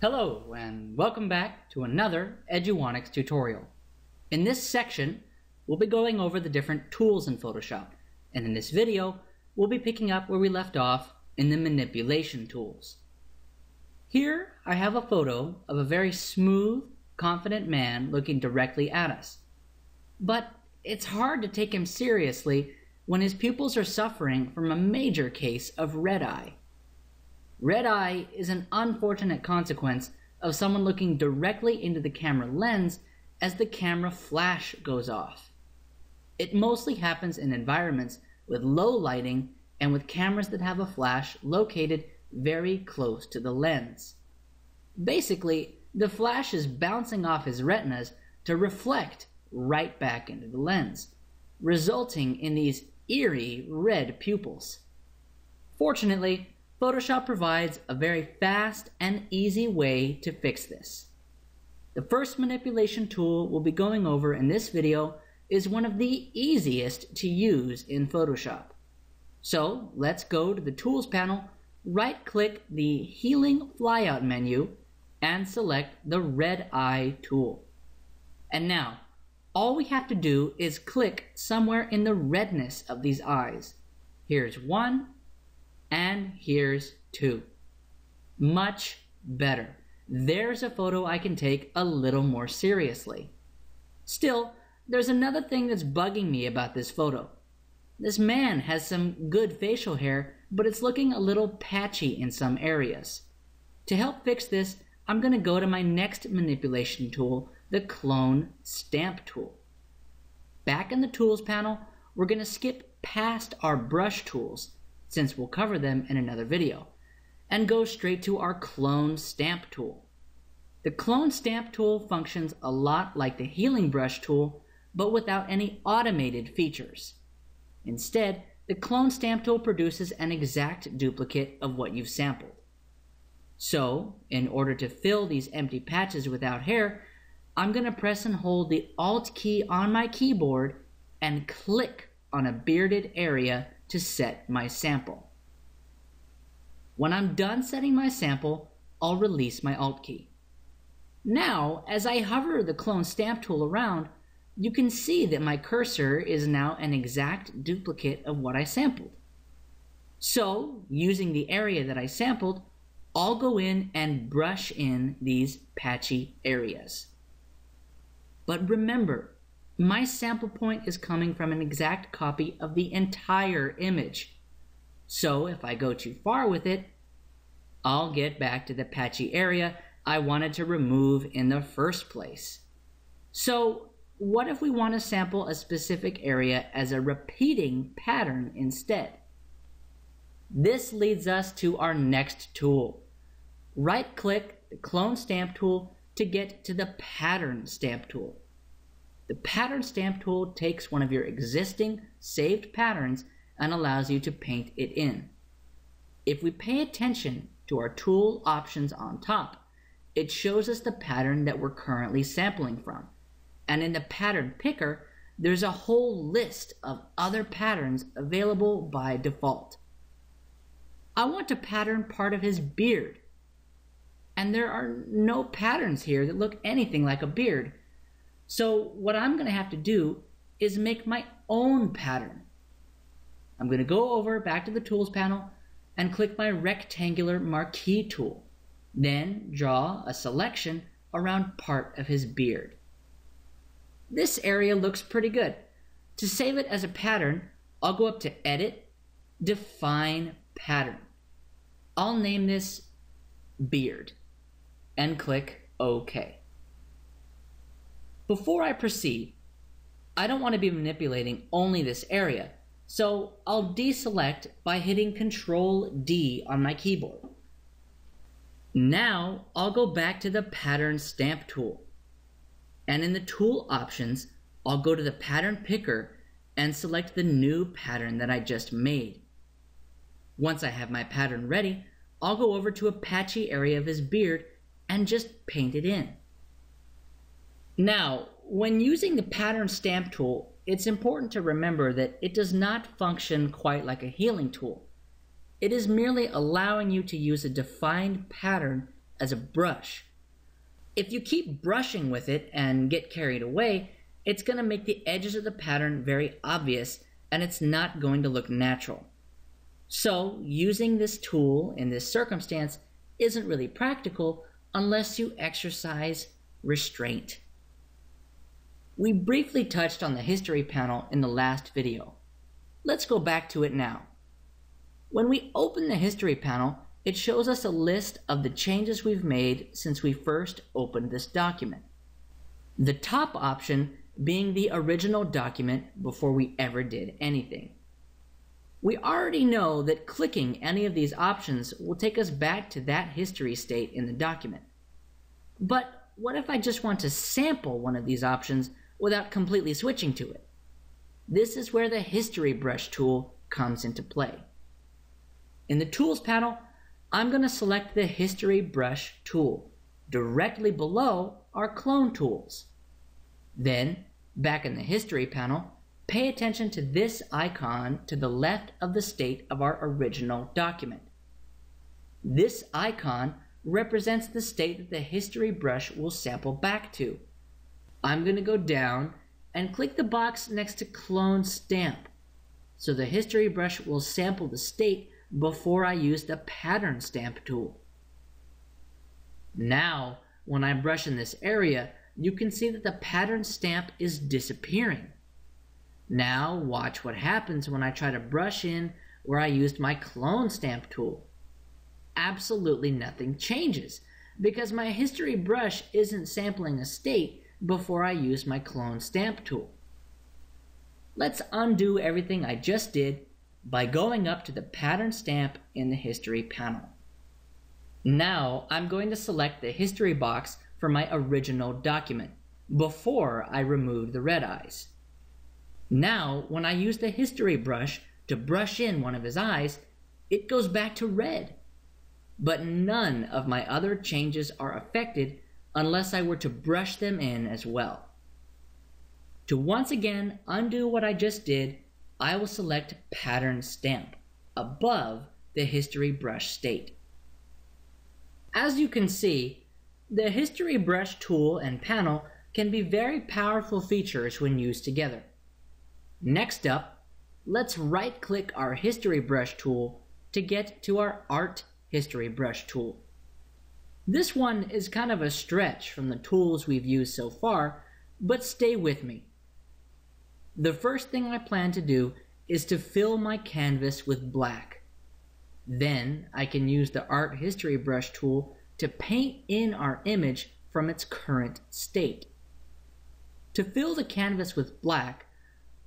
Hello and welcome back to another Eduonics tutorial. In this section, we'll be going over the different tools in Photoshop, and in this video, we'll be picking up where we left off in the manipulation tools. Here, I have a photo of a very smooth, confident man looking directly at us. But it's hard to take him seriously when his pupils are suffering from a major case of red eye. Red eye is an unfortunate consequence of someone looking directly into the camera lens as the camera flash goes off. It mostly happens in environments with low lighting and with cameras that have a flash located very close to the lens. Basically, the flash is bouncing off his retinas to reflect right back into the lens, resulting in these eerie red pupils. Fortunately, Photoshop provides a very fast and easy way to fix this. The first manipulation tool we'll be going over in this video is one of the easiest to use in Photoshop. So let's go to the Tools panel, right-click the Healing Flyout menu, and select the Red Eye tool. And now, all we have to do is click somewhere in the redness of these eyes. Here's one, and here's two. Much better. There's a photo I can take a little more seriously. Still, there's another thing that's bugging me about this photo. This man has some good facial hair, but it's looking a little patchy in some areas. To help fix this, I'm going to go to my next manipulation tool, the Clone Stamp tool. Back in the Tools panel, we're going to skip past our brush tools, since we'll cover them in another video, and go straight to our Clone Stamp tool. The Clone Stamp tool functions a lot like the Healing Brush tool, but without any automated features. Instead, the Clone Stamp tool produces an exact duplicate of what you've sampled. So, in order to fill these empty patches without hair, I'm going to press and hold the Alt key on my keyboard and click on a bearded area to set my sample. When I'm done setting my sample, I'll release my Alt key. Now, as I hover the Clone Stamp tool around, you can see that my cursor is now an exact duplicate of what I sampled. So, using the area that I sampled, I'll go in and brush in these patchy areas. But remember, my sample point is coming from an exact copy of the entire image. So if I go too far with it, I'll get back to the patchy area I wanted to remove in the first place. So what if we want to sample a specific area as a repeating pattern instead? This leads us to our next tool. Right-click the Clone Stamp tool to get to the Pattern Stamp tool. The Pattern Stamp tool takes one of your existing saved patterns and allows you to paint it in. If we pay attention to our tool options on top, it shows us the pattern that we're currently sampling from. And in the Pattern Picker, there's a whole list of other patterns available by default. I want to pattern part of his beard. And there are no patterns here that look anything like a beard. So what I'm going to have to do is make my own pattern. I'm going to go over back to the Tools panel and click my Rectangular Marquee tool. Then draw a selection around part of his beard. This area looks pretty good. To save it as a pattern, I'll go up to Edit, Define Pattern. I'll name this Beard and click OK. Before I proceed, I don't want to be manipulating only this area, so I'll deselect by hitting Ctrl D on my keyboard. Now I'll go back to the Pattern Stamp tool, and in the tool options, I'll go to the Pattern Picker and select the new pattern that I just made. Once I have my pattern ready, I'll go over to a patchy area of his beard and just paint it in. Now, when using the Pattern Stamp tool, it's important to remember that it does not function quite like a healing tool. It is merely allowing you to use a defined pattern as a brush. If you keep brushing with it and get carried away, it's going to make the edges of the pattern very obvious, and it's not going to look natural. So using this tool in this circumstance isn't really practical unless you exercise restraint. We briefly touched on the history panel in the last video. Let's go back to it now. When we open the history panel, it shows us a list of the changes we've made since we first opened this document. The top option being the original document before we ever did anything. We already know that clicking any of these options will take us back to that history state in the document. But what if I just want to sample one of these options without completely switching to it? This is where the History Brush tool comes into play. In the Tools panel, I'm going to select the History Brush tool directly below our clone tools. Then, back in the History panel, pay attention to this icon to the left of the state of our original document. This icon represents the state that the History Brush will sample back to. I'm going to go down and click the box next to Clone Stamp, so the History Brush will sample the state before I use the Pattern Stamp tool. Now, when I brush in this area, you can see that the pattern stamp is disappearing. Now watch what happens when I try to brush in where I used my Clone Stamp tool. Absolutely nothing changes because my History Brush isn't sampling a state before I use my Clone Stamp tool. Let's undo everything I just did by going up to the Pattern Stamp in the History panel. Now I'm going to select the history box for my original document before I remove the red eyes. Now when I use the History Brush to brush in one of his eyes, it goes back to red. But none of my other changes are affected unless I were to brush them in as well. To once again undo what I just did, I will select Pattern Stamp above the History Brush state. As you can see, the History Brush tool and panel can be very powerful features when used together. Next up, let's right-click our History Brush tool to get to our Art History Brush tool. This one is kind of a stretch from the tools we've used so far, but stay with me. The first thing I plan to do is to fill my canvas with black. Then I can use the Art History Brush tool to paint in our image from its current state. To fill the canvas with black,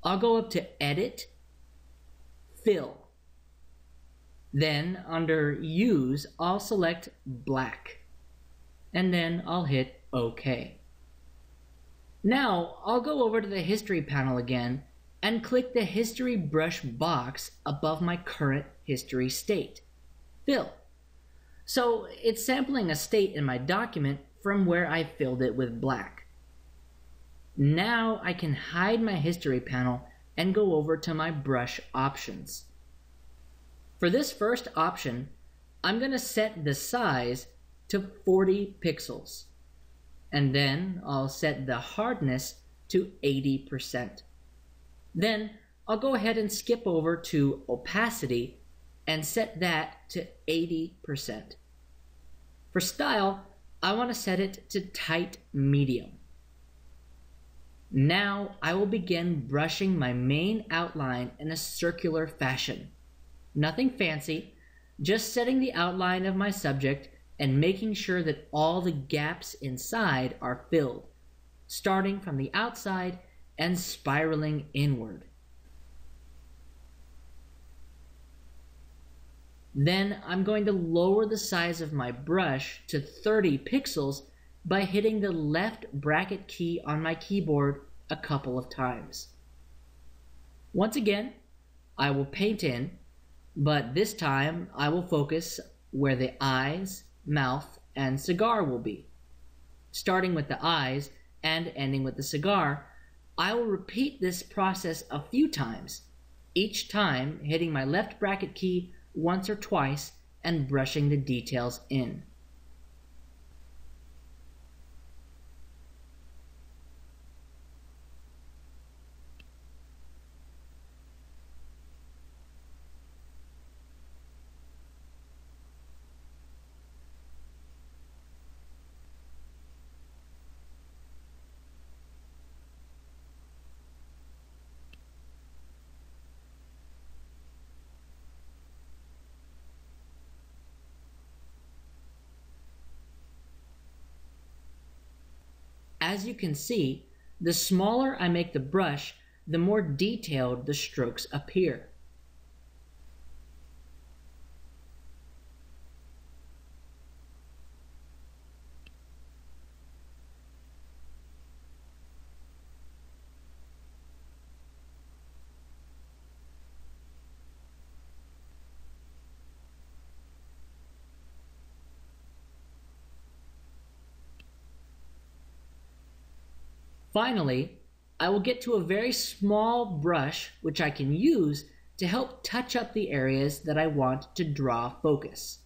I'll go up to Edit, Fill. Then under Use, I'll select Black. And then I'll hit OK. Now I'll go over to the History panel again and click the History Brush box above my current history state, Fill. So it's sampling a state in my document from where I filled it with black. Now I can hide my History panel and go over to my brush options. For this first option, I'm going to set the size to 40 pixels. And then I'll set the hardness to 80%. Then I'll go ahead and skip over to opacity and set that to 80%. For style, I want to set it to tight medium. Now I will begin brushing my main outline in a circular fashion. Nothing fancy, just setting the outline of my subject and making sure that all the gaps inside are filled, starting from the outside and spiraling inward. Then I'm going to lower the size of my brush to 30 pixels by hitting the left bracket key on my keyboard a couple of times. Once again, I will paint in, but this time I will focus where the eyes, mouth, and cigar will be. Starting with the eyes and ending with the cigar, I will repeat this process a few times, each time hitting my left bracket key once or twice and brushing the details in. As you can see, the smaller I make the brush, the more detailed the strokes appear. Finally, I will get to a very small brush which I can use to help touch up the areas that I want to draw focus.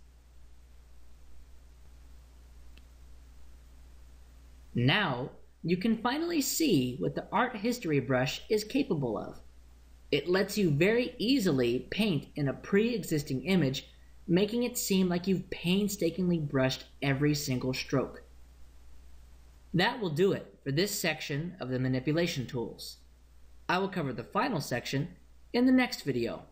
Now, you can finally see what the art history brush is capable of. It lets you very easily paint in a pre-existing image, making it seem like you've painstakingly brushed every single stroke. That will do it for this section of the manipulation tools. I will cover the final section in the next video.